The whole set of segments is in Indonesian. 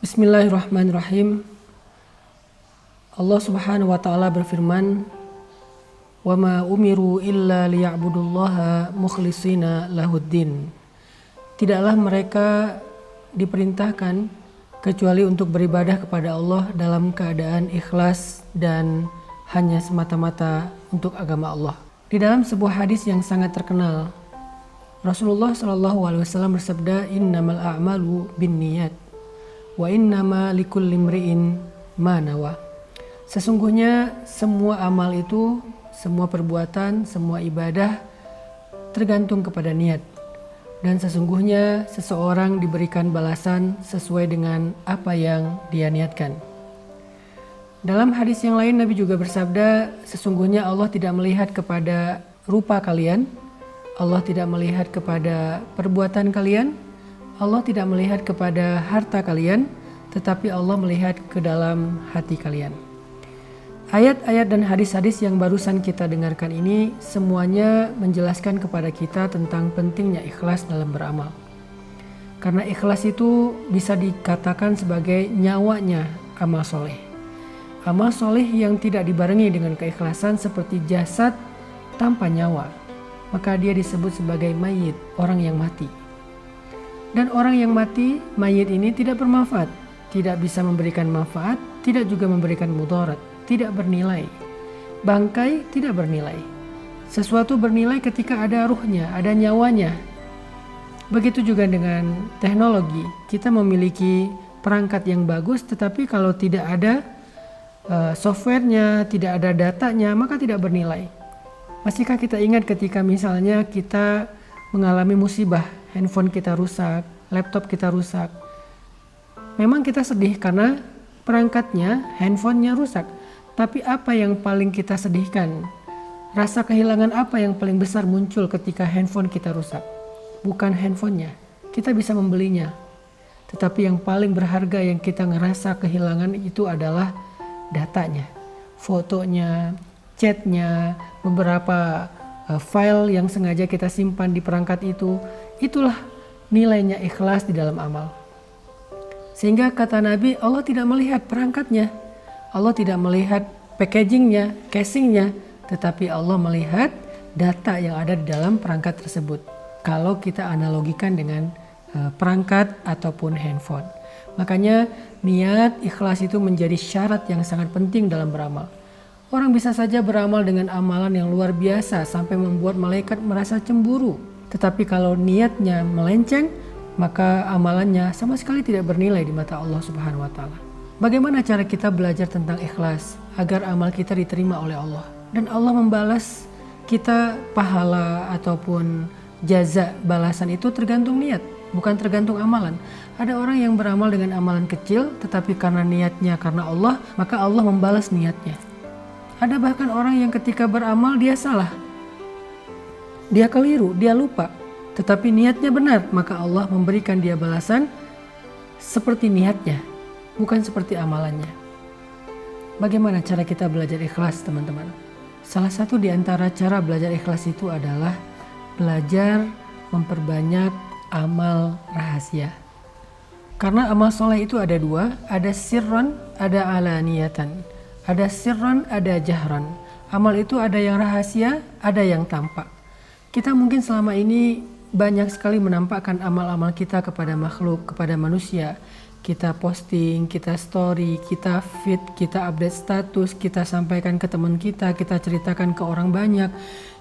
Bismillahirrahmanirrahim. Allah Subhanahu wa taala berfirman, "Wa ma umiru illa liya'budullaha mukhlishina lahuddin." Tidaklah mereka diperintahkan kecuali untuk beribadah kepada Allah dalam keadaan ikhlas dan hanya semata-mata untuk agama Allah. Di dalam sebuah hadis yang sangat terkenal, Rasulullah SAW bersabda, "Innamal a'malu binniyat wa innama likulli imri'in ma nawa." Sesungguhnya semua amal itu, semua perbuatan, semua ibadah tergantung kepada niat. Dan sesungguhnya seseorang diberikan balasan sesuai dengan apa yang dia niatkan. Dalam hadis yang lain Nabi juga bersabda, sesungguhnya Allah tidak melihat kepada rupa kalian, Allah tidak melihat kepada perbuatan kalian, Allah tidak melihat kepada harta kalian, tetapi Allah melihat ke dalam hati kalian. Ayat-ayat dan hadis-hadis yang barusan kita dengarkan ini semuanya menjelaskan kepada kita tentang pentingnya ikhlas dalam beramal. Karena ikhlas itu bisa dikatakan sebagai nyawanya amal soleh. Amal soleh yang tidak dibarengi dengan keikhlasan seperti jasad tanpa nyawa, maka dia disebut sebagai mayit, orang yang mati. Dan orang yang mati, mayit ini tidak bermanfaat, tidak bisa memberikan manfaat, tidak juga memberikan mudarat, tidak bernilai. Bangkai tidak bernilai. Sesuatu bernilai ketika ada ruhnya, ada nyawanya. Begitu juga dengan teknologi, kita memiliki perangkat yang bagus, tetapi kalau tidak ada softwarenya, tidak ada datanya, maka tidak bernilai. Masihkah kita ingat ketika misalnya kita mengalami musibah, handphone kita rusak, laptop kita rusak. Memang kita sedih karena perangkatnya, handphonenya rusak. Tapi apa yang paling kita sedihkan? Rasa kehilangan apa yang paling besar muncul ketika handphone kita rusak? Bukan handphonenya, kita bisa membelinya. Tetapi yang paling berharga yang kita ngerasa kehilangan itu adalah datanya, fotonya, chatnya, beberapa file yang sengaja kita simpan di perangkat itu. Itulah nilainya ikhlas di dalam amal. Sehingga kata Nabi, Allah tidak melihat perangkatnya, Allah tidak melihat packagingnya, casingnya, tetapi Allah melihat data yang ada di dalam perangkat tersebut. Kalau kita analogikan dengan perangkat ataupun handphone. Makanya niat ikhlas itu menjadi syarat yang sangat penting dalam beramal. Orang bisa saja beramal dengan amalan yang luar biasa sampai membuat malaikat merasa cemburu. Tetapi kalau niatnya melenceng, maka amalannya sama sekali tidak bernilai di mata Allah Subhanahu wa taala. Bagaimana cara kita belajar tentang ikhlas agar amal kita diterima oleh Allah dan Allah membalas kita pahala ataupun jaza balasan itu tergantung niat, bukan tergantung amalan. Ada orang yang beramal dengan amalan kecil tetapi karena niatnya karena Allah, maka Allah membalas niatnya. Ada bahkan orang yang ketika beramal dia salah, dia keliru, dia lupa, tetapi niatnya benar, maka Allah memberikan dia balasan seperti niatnya, bukan seperti amalannya. Bagaimana cara kita belajar ikhlas, teman-teman? Salah satu di antara cara belajar ikhlas itu adalah belajar memperbanyak amal rahasia. Karena amal soleh itu ada dua, ada sirran, ada alaniyatan. Ada sirran, ada jahran. Amal itu ada yang rahasia, ada yang tampak. Kita mungkin selama ini banyak sekali menampakkan amal-amal kita kepada makhluk, kepada manusia. Kita posting, kita story, kita feed, kita update status, kita sampaikan ke teman kita ceritakan ke orang banyak,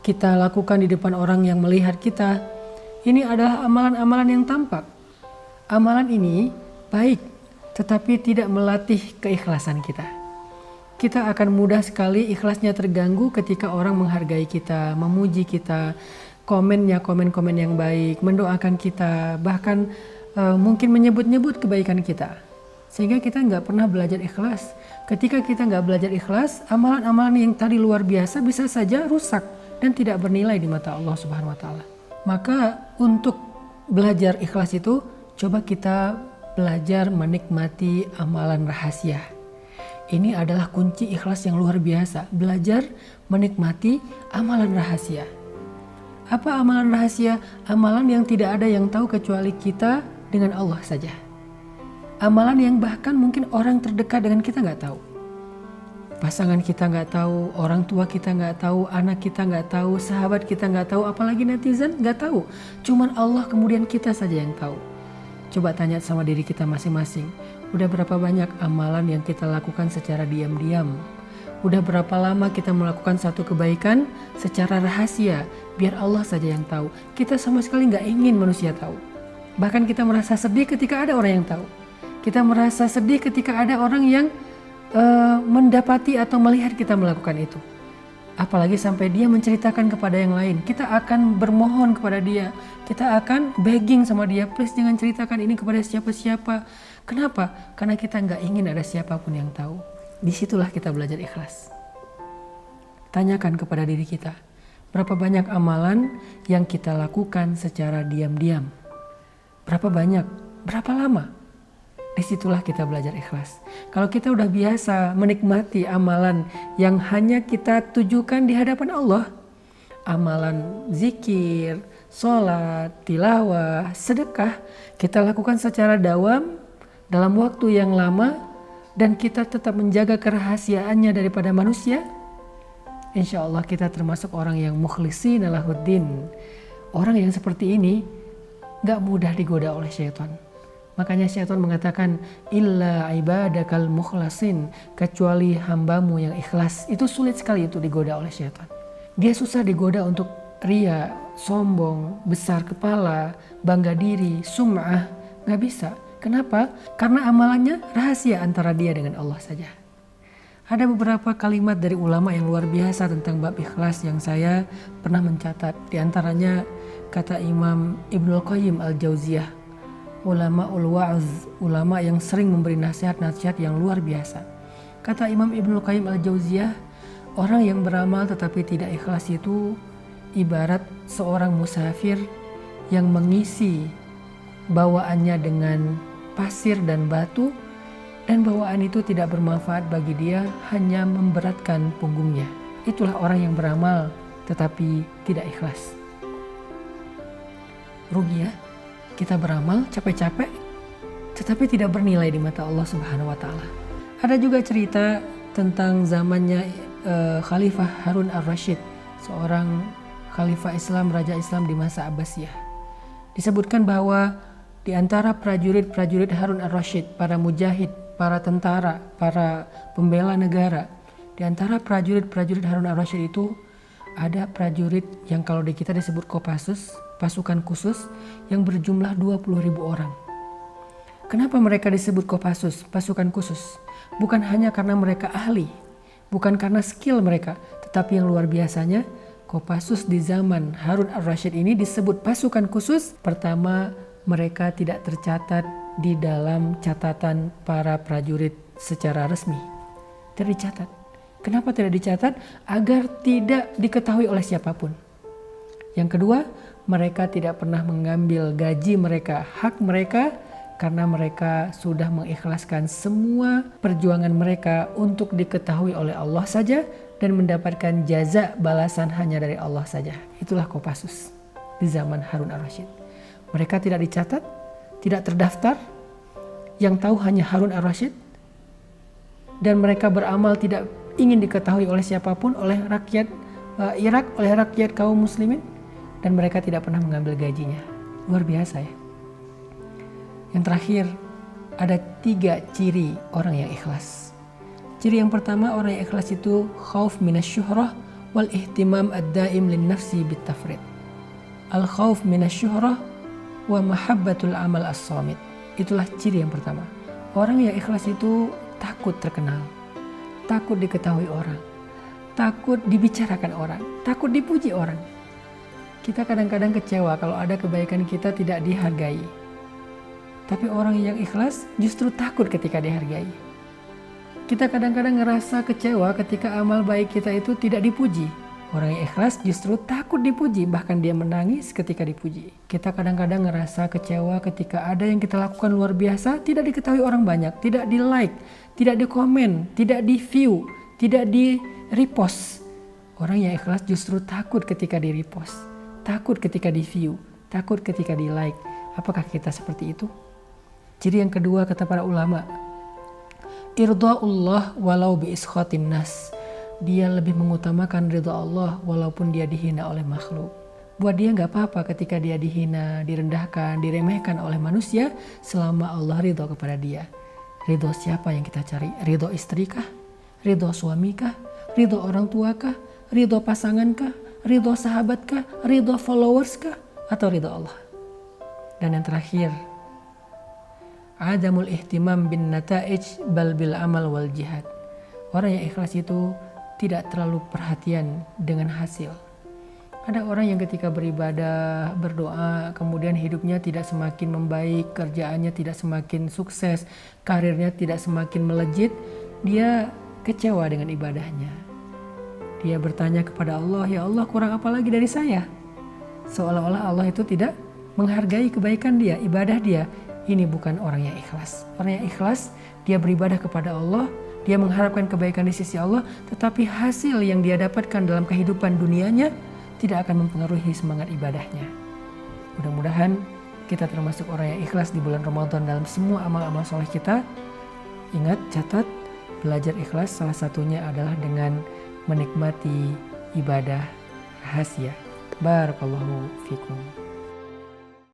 kita lakukan di depan orang yang melihat kita. Ini adalah amalan-amalan yang tampak. Amalan ini baik, tetapi tidak melatih keikhlasan kita. Kita akan mudah sekali ikhlasnya terganggu ketika orang menghargai kita, memuji kita, komennya komen-komen yang baik, mendoakan kita, bahkan mungkin menyebut-nyebut kebaikan kita. Sehingga kita nggak pernah belajar ikhlas. Ketika kita nggak belajar ikhlas, amalan-amalan yang tadi luar biasa bisa saja rusak dan tidak bernilai di mata Allah Subhanahu wa taala. Maka untuk belajar ikhlas itu, coba kita belajar menikmati amalan rahasia. Ini adalah kunci ikhlas yang luar biasa. Belajar menikmati amalan rahasia. Apa amalan rahasia? Amalan yang tidak ada yang tahu kecuali kita dengan Allah saja. Amalan yang bahkan mungkin orang terdekat dengan kita nggak tahu. Pasangan kita nggak tahu, orang tua kita nggak tahu, anak kita nggak tahu, sahabat kita nggak tahu, apalagi netizen nggak tahu. Cuman Allah kemudian kita saja yang tahu. Coba tanya sama diri kita masing-masing. Udah berapa banyak amalan yang kita lakukan secara diam-diam? Udah berapa lama kita melakukan satu kebaikan secara rahasia, biar Allah saja yang tahu. Kita sama sekali nggak ingin manusia tahu. Bahkan kita merasa sedih ketika ada orang yang tahu. Kita merasa sedih ketika ada orang yang mendapati atau melihat kita melakukan itu. Apalagi sampai dia menceritakan kepada yang lain. Kita akan bermohon kepada dia. Kita akan begging sama dia, please jangan ceritakan ini kepada siapa-siapa. Kenapa? Karena kita nggak ingin ada siapapun yang tahu. Disitulah kita belajar ikhlas. Tanyakan kepada diri kita, berapa banyak amalan yang kita lakukan secara diam-diam? Berapa banyak? Berapa lama? Disitulah kita belajar ikhlas. Kalau kita udah biasa menikmati amalan yang hanya kita tujukan di hadapan Allah, amalan zikir, sholat, tilawah, sedekah, kita lakukan secara dawam dalam waktu yang lama dan kita tetap menjaga kerahasiaannya daripada manusia, insya Allah kita termasuk orang yang mukhlisin lahuddin. Orang yang seperti ini gak mudah digoda oleh syaitan. Makanya syaitan mengatakan illa ibadakal mukhlasin, kecuali hambamu yang ikhlas. Itu sulit sekali itu digoda oleh syaitan. Dia susah digoda untuk ria, sombong, besar kepala, bangga diri, sum'ah. Gak bisa. Kenapa? Karena amalannya rahasia antara dia dengan Allah saja. Ada beberapa kalimat dari ulama yang luar biasa tentang bab ikhlas yang saya pernah mencatat. Di antaranya kata Imam Ibnul Qayyim Al-Jauziyah, ulama ul-wa'z, ulama yang sering memberi nasihat-nasihat yang luar biasa. Kata Imam Ibnul Qayyim Al-Jauziyah, orang yang beramal tetapi tidak ikhlas itu ibarat seorang musafir yang mengisi bawaannya dengan pasir dan batu, dan bawaan itu tidak bermanfaat bagi dia, hanya memberatkan punggungnya. Itulah orang yang beramal tetapi tidak ikhlas. Rugi ya, kita beramal capek-capek tetapi tidak bernilai di mata Allah Subhanahu wa taala. Ada juga cerita tentang zamannya Khalifah Harun ar-Rasyid, seorang khalifah Islam, raja Islam di masa Abbasiyah. Disebutkan bahwa di antara prajurit-prajurit Harun ar-Rasyid, para mujahid, para tentara, para pembela negara, di antara prajurit-prajurit Harun ar-Rasyid itu ada prajurit yang kalau di kita disebut Kopassus, pasukan khusus yang berjumlah 20.000 orang. Kenapa mereka disebut Kopassus, pasukan khusus? Bukan hanya karena mereka ahli, bukan karena skill mereka, tetapi yang luar biasanya Kopassus di zaman Harun ar-Rasyid ini disebut pasukan khusus. Pertama, mereka tidak tercatat di dalam catatan para prajurit secara resmi. Tidak dicatat. Kenapa tidak dicatat? Agar tidak diketahui oleh siapapun. Yang kedua, mereka tidak pernah mengambil gaji mereka, hak mereka, karena mereka sudah mengikhlaskan semua perjuangan mereka untuk diketahui oleh Allah saja dan mendapatkan jaza balasan hanya dari Allah saja. Itulah Kopassus di zaman Harun ar-Rasyid. Mereka tidak dicatat, tidak terdaftar, yang tahu hanya Harun ar-Rasyid, dan mereka beramal tidak ingin diketahui oleh siapapun, oleh rakyat Irak, oleh rakyat kaum muslimin, dan mereka tidak pernah mengambil gajinya. Luar biasa ya. Yang terakhir, ada 3 ciri orang yang ikhlas. Ciri yang pertama, orang yang ikhlas itu khauf minasyuhrah wal ihtimam ad-daim lin nafsi bitafrid. Al khauf minasyuhrah wa mahabbatul amal as-samit. Itulah ciri yang pertama. Orang yang ikhlas itu takut terkenal, takut diketahui orang, takut dibicarakan orang, takut dipuji orang. Kita kadang-kadang kecewa kalau ada kebaikan kita tidak dihargai. Tapi orang yang ikhlas justru takut ketika dihargai. Kita kadang-kadang ngerasa kecewa ketika amal baik kita itu tidak dipuji. Orang yang ikhlas justru takut dipuji, bahkan dia menangis ketika dipuji. Kita kadang-kadang ngerasa kecewa ketika ada yang kita lakukan luar biasa, tidak diketahui orang banyak, tidak di like, tidak di komen, tidak di view, tidak di repost. Orang yang ikhlas justru takut ketika di repost, takut ketika di view, takut ketika di like. Apakah kita seperti itu? Ciri yang kedua kata para ulama, irda'ullah walau bi iskhatin nas. Dia lebih mengutamakan ridha Allah walaupun dia dihina oleh makhluk. Buat dia gak apa-apa ketika dia dihina, direndahkan, diremehkan oleh manusia selama Allah ridho kepada dia. Ridho siapa yang kita cari? Ridho istri kah? Ridho suami kah? Ridho orang tua kah? Ridho pasangan kah? Ridho sahabat kah? Ridho followers kah? Atau ridho Allah? Dan yang terakhir, adamul ihtimam bin nata'ij bal bil amal wal jihad. Orang yang ikhlas itu tidak terlalu perhatian dengan hasil. Ada orang yang ketika beribadah, berdoa, kemudian hidupnya tidak semakin membaik, kerjaannya tidak semakin sukses, karirnya tidak semakin melejit, dia kecewa dengan ibadahnya. Dia bertanya kepada Allah, ya Allah kurang apa lagi dari saya? Seolah-olah Allah itu tidak menghargai kebaikan dia, ibadah dia. Ini bukan orang yang ikhlas. Orang yang ikhlas, dia beribadah kepada Allah, dia mengharapkan kebaikan di sisi Allah, tetapi hasil yang dia dapatkan dalam kehidupan dunianya tidak akan mempengaruhi semangat ibadahnya. Mudah-mudahan kita termasuk orang yang ikhlas di bulan Ramadan dalam semua amal-amal soleh kita. Ingat, catat, belajar ikhlas salah satunya adalah dengan menikmati ibadah rahasia. Barakallahu fikum.